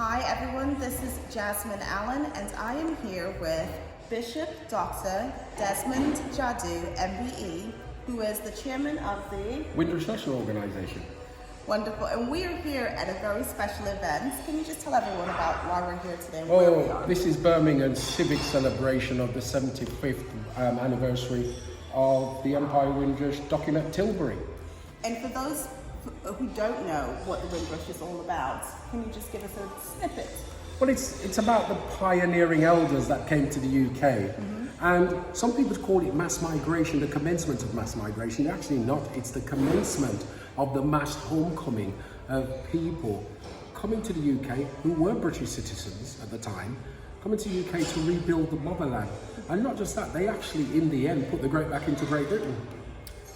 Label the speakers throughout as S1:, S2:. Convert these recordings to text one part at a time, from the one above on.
S1: Hi everyone, this is Jasmine Allen and I am here with Bishop Dr. Desmond Jaddoo, MBE, who is the chairman of the
S2: Windrush National Organisation.
S1: Wonderful, and we are here at a very special event. Can you just tell everyone about why we're here today and where we are?
S2: This is Birmingham's civic celebration of the 75th anniversary of the Empire Windrush docking at Tilbury.
S1: And for those who don't know what the Windrush is all about, can you just give us a snippet?
S2: Well, it's about the pioneering elders that came to the UK. And some people call it mass migration, the commencement of mass migration. Actually not, it's the commencement of the mass homecoming of people coming to the UK who were British citizens at the time, coming to the UK to rebuild the motherland. And not just that, they actually in the end put the great back into Great Britain.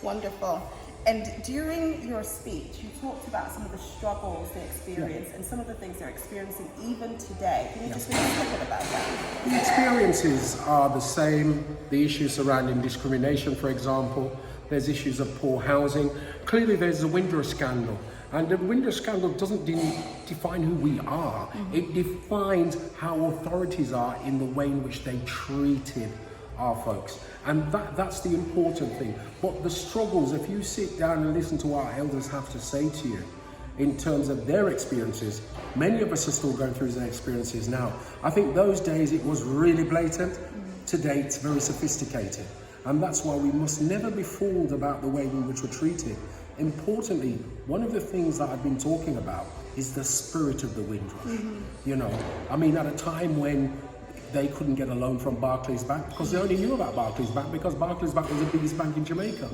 S1: Wonderful. And during your speech, you talked about some of the struggles they experience and some of the things they're experiencing even today. Can you just make a snippet about that?
S2: The experiences are the same. The issues surrounding discrimination, for example. There's issues of poor housing. Clearly there's the Windrush scandal. And the Windrush scandal doesn't define who we are. It defines how authorities are in the way in which they treated our folks. And that's the important thing. But the struggles, if you sit down and listen to what our elders have to say to you in terms of their experiences, many of us are still going through their experiences now. I think those days it was really blatant. Today it's very sophisticated. And that's why we must never be fooled about the way in which we're treated. Importantly, one of the things that I've been talking about is the spirit of the Windrush. You know, I mean, at a time when they couldn't get a loan from Barclays Bank because they only knew about Barclays Bank because Barclays Bank was the biggest bank in Jamaica.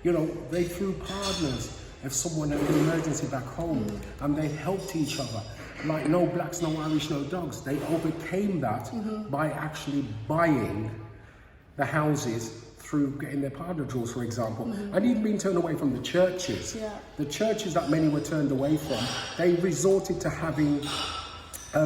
S2: You know, they threw partners if someone had an emergency back home and they helped each other. Like no blacks, no Irish, no dogs. They overcame that by actually buying the houses through getting their partner draws, for example, and even being turned away from the churches. The churches that many were turned away from, they resorted to having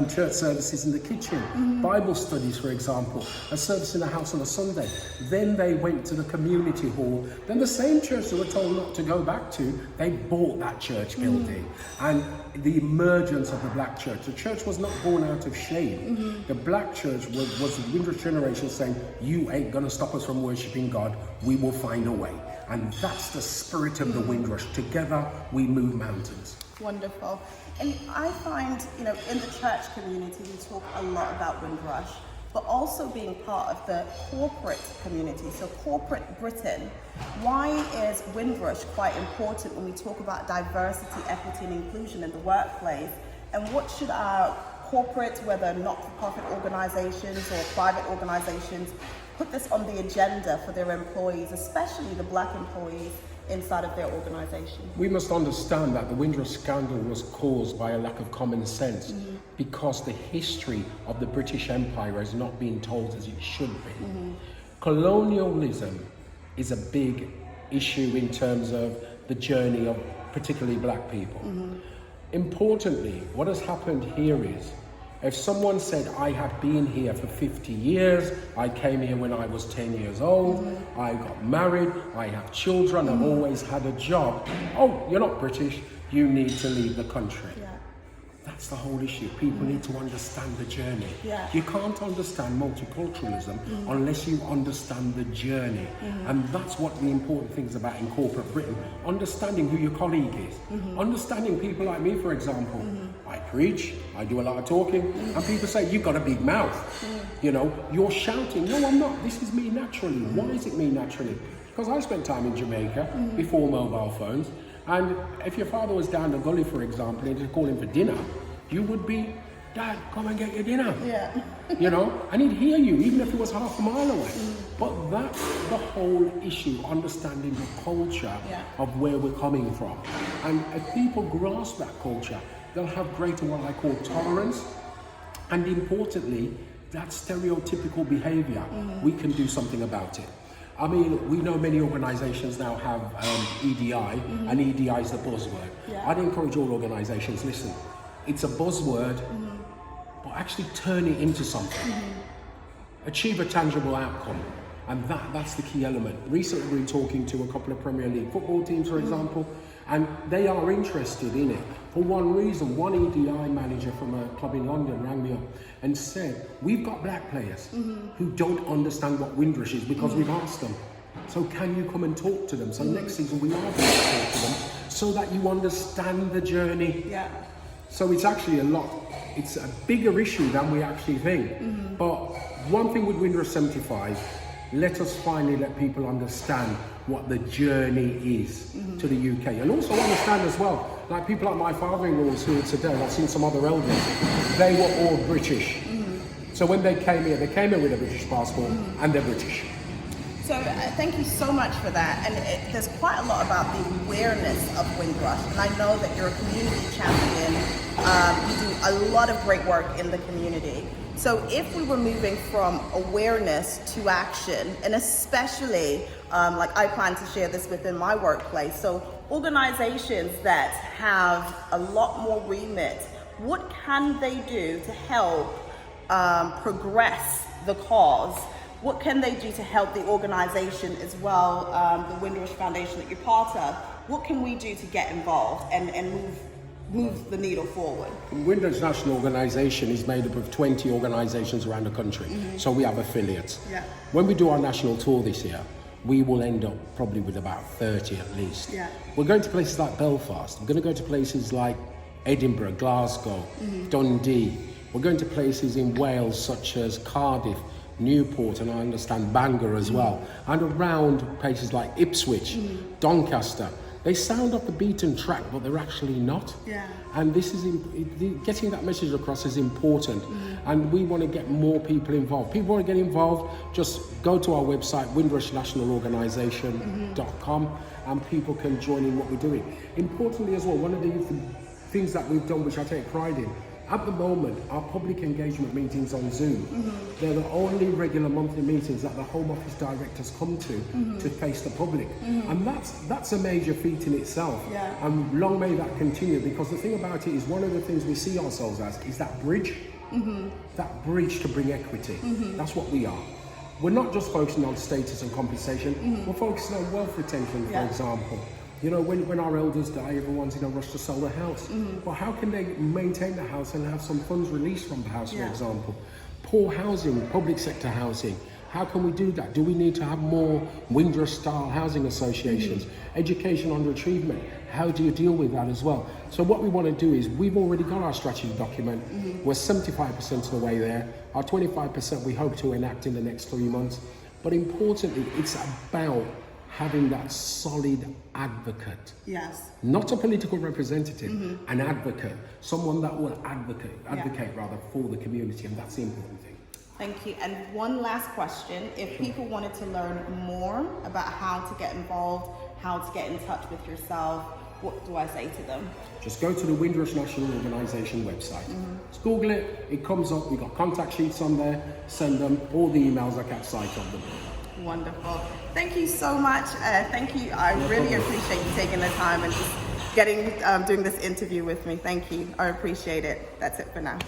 S2: church services in the kitchen, Bible studies, for example, a service in the house on a Sunday. Then they went to the community hall. Then the same church they were told not to go back to, they bought that church building. And the emergence of the black church. The church was not born out of shame. The black church was the Windrush generation saying, you ain't gonna stop us from worshiping God, we will find a way. And that's the spirit of the Windrush. Together we move mountains.
S1: Wonderful. And I find, you know, in the church community, we talk a lot about Windrush, but also being part of the corporate community, so corporate Britain. Why is Windrush quite important when we talk about diversity, equity and inclusion in the workplace? And what should our corporate, whether not-for-profit organizations or private organizations, put this on the agenda for their employees, especially the black employees inside of their organization?
S2: We must understand that the Windrush scandal was caused by a lack of common sense because the history of the British Empire has not been told as it should be. Colonialism is a big issue in terms of the journey of particularly black people. Importantly, what has happened here is, if someone said, I have been here for 50 years, I came here when I was 10 years old, I got married, I have children, I've always had a job. Oh, you're not British, you need to leave the country. That's the whole issue. People need to understand the journey. You can't understand multiculturalism unless you understand the journey. And that's what the important things about in corporate Britain. Understanding who your colleague is. Understanding people like me, for example. I preach, I do a lot of talking, and people say, you've got a big mouth. You know, you're shouting. No, I'm not. This is me naturally. Why is it me naturally? Because I spent time in Jamaica before mobile phones. And if your father was down the gully, for example, and you call him for dinner, you would be, Dad, come and get your dinner. You know, and he'd hear you, even if he was half a mile away. But that's the whole issue, understanding the culture of where we're coming from. And if people grasp that culture, they'll have greater what I call tolerance. And importantly, that stereotypical behavior, we can do something about it. I mean, we know many organizations now have EDI, and EDI is the buzzword. I'd encourage all organizations, listen, it's a buzzword, but actually turn it into something. Achieve a tangible outcome. And that's the key element. Recently, we were talking to a couple of Premier League football teams, for example, And they are interested in it. For one reason, one EDI manager from a club in London rang me up and said, we've got black players who don't understand what Windrush is because we've asked them. So can you come and talk to them? So next season we are going to talk to them so that you understand the journey.
S1: Yeah.
S2: So it's actually it's a bigger issue than we actually think. But one thing with Windrush 75, let us finally let people understand what the journey is to the UK. And also understand as well, like people like my father-in-laws who are today, I've seen some other elders, they were all British. So when they came here with a British passport and they're British.
S1: So thank you so much for that. And there's quite a lot about the awareness of Windrush. And I know that you're a community champion. You do a lot of great work in the community. So if we were moving from awareness to action, and especially, like I plan to share this within my workplace, so organizations that have a lot more remit, what can they do to help progress the cause? What can they do to help the organization as well, the Windrush Foundation that you're part of? What can we do to get involved and move the needle forward?
S2: Windrush National Organisation is made up of 20 organisations around the country, so we have affiliates.
S1: Yeah.
S2: When we do our national tour this year, we will end up probably with about 30 at least.
S1: Yeah.
S2: We're going to places like Belfast, we're going to go to places like Edinburgh, Glasgow, Dundee. We're going to places in Wales such as Cardiff, Newport, and I understand Bangor as well, and around places like Ipswich, Doncaster. They sound off the beaten track, but they're actually not.
S1: Yeah.
S2: And this is getting that message across is important, and we want to get more people involved. People want to get involved, just go to our website, windrushnationalorganisation.com, and people can join in what we're doing. Importantly as well, one of the things that we've done, which I take pride in, at the moment, our public engagement meetings on Zoom, they're the only regular monthly meetings that the Home Office directors come to face the public. And that's a major feat in itself.
S1: Yeah.
S2: And long may that continue, because the thing about it is one of the things we see ourselves as is that bridge, that bridge to bring equity. That's what we are. We're not just focusing on status and compensation, we're focusing on wealth retention, for example. You know, when our elders die, everyone's in a rush to sell the house. But how can they maintain the house and have some funds released from the house, for example? Poor housing, public sector housing. How can we do that? Do we need to have more Windrush-style housing associations? Education underachievement. How do you deal with that as well? So what we want to do is, we've already got our strategy document. We're 75% of the way there. Our 25% we hope to enact in the next 3 months. But importantly, it's about having that solid advocate.
S1: Yes.
S2: Not a political representative, an advocate, someone that will advocate rather for the community, and that's the important thing.
S1: Thank you. And one last question. If people wanted to learn more about how to get involved, how to get in touch with yourself, what do I say to them?
S2: Just go to the Windrush National Organisation website. Just Google it, it comes up, we've got contact sheets on there, send them, all the emails are kept sight of them.
S1: Wonderful. Thank you so much. Thank you. I really appreciate you taking the time and just doing this interview with me. Thank you. I appreciate it. That's it for now.